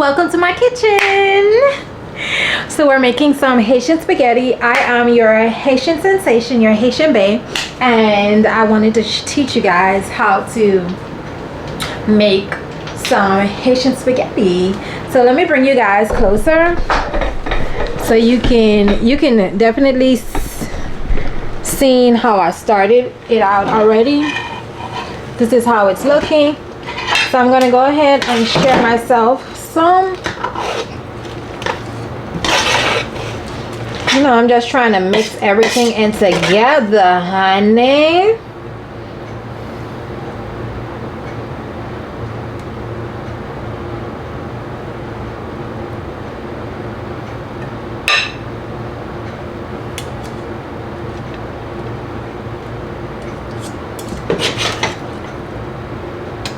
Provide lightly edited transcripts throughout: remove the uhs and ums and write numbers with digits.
welcome to my kitchen. So we're making some Haitian spaghetti. I am your Haitian sensation, your Haitian bae, and I wanted to teach you guys how to make some Haitian spaghetti. So let me bring you guys closer so you can definitely see how I started it out already. This is how it's looking. So I'm gonna go ahead and share myself some. You know, I'm just trying to mix everything in together, honey.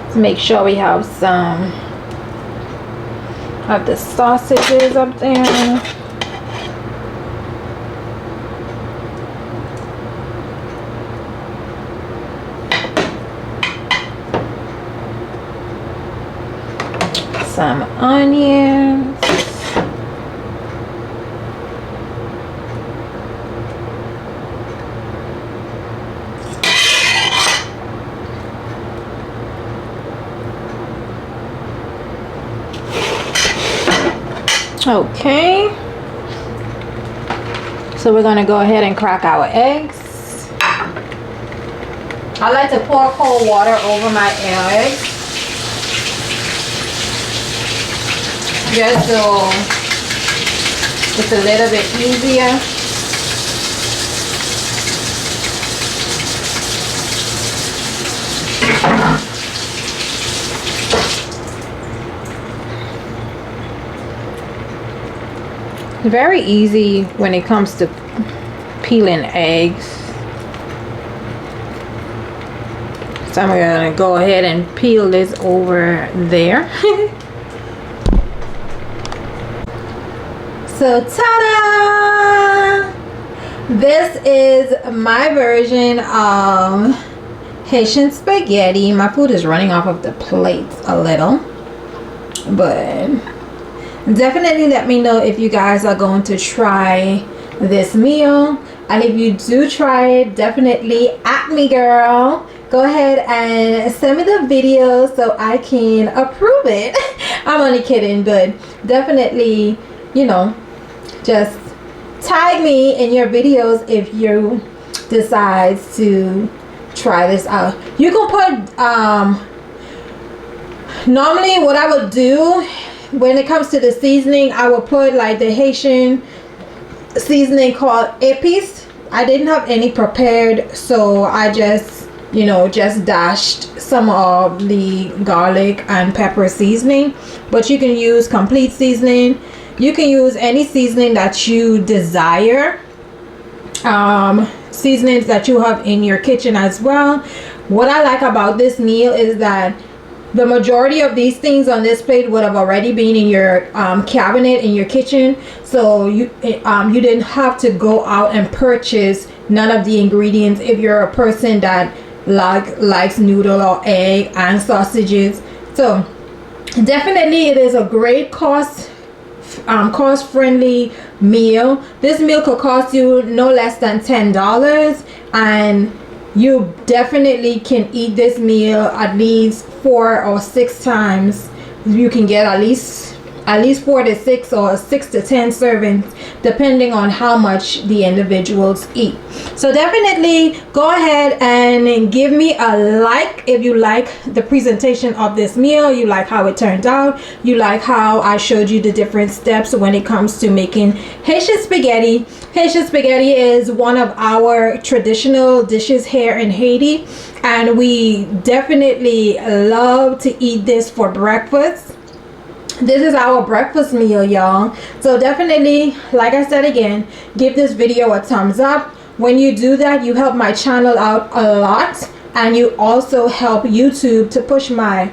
Let's make sure we have some of the sausages up there. Some onions. Okay. So we're gonna go ahead and crack our eggs. I like to pour cold water over my eggs, just so it's a little bit easier. Very easy when it comes to peeling eggs. So I'm gonna go ahead and peel this over there. So ta-da! This is my version of Haitian spaghetti. My food is running off of the plate a little, but definitely let me know if you guys are going to try this meal, and if you do try it, definitely at me, girl. Go ahead and send me the video so I can approve it. I'm only kidding, but definitely, you know, just tag me in your videos if you decide to try this out. You can put normally what I would do when it comes to the seasoning, I will put like the Haitian seasoning called épices. I didn't have any prepared, so I just, you know, just dashed some of the garlic and pepper seasoning. But you can use complete seasoning. You can use any seasoning that you desire. Seasonings that you have in your kitchen as well. What I like about this meal is that the majority of these things on this plate would have already been in your cabinet in your kitchen, so you didn't have to go out and purchase none of the ingredients if you're a person that likes noodle or egg and sausages. So definitely it is a great cost-friendly meal. This meal could cost you no less than $10, and you definitely can eat this meal at least 4 or 6 times. You can get at least 4 to 6 or 6 to 10 servings, depending on how much the individuals eat. So definitely go ahead and give me a like if you like the presentation of this meal, you like how it turned out, you like how I showed you the different steps when it comes to making Haitian spaghetti. Haitian spaghetti is one of our traditional dishes here in Haiti, and we definitely love to eat this for breakfast. This is our breakfast meal, y'all. So definitely, like I said again, give this video a thumbs up. When you do that, you help my channel out a lot, and you also help YouTube to push my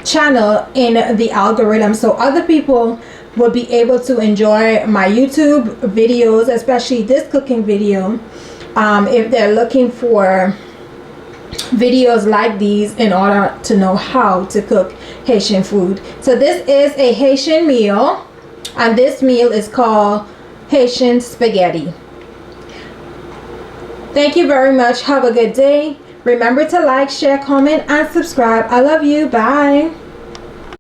channel in the algorithm, so other people will be able to enjoy my YouTube videos, especially this cooking video, if they're looking for videos like these in order to know how to cook Haitian food. So this is a Haitian meal, and this meal is called Haitian spaghetti. Thank you very much. Have a good day. Remember to like, share, comment, and subscribe. I love you. Bye.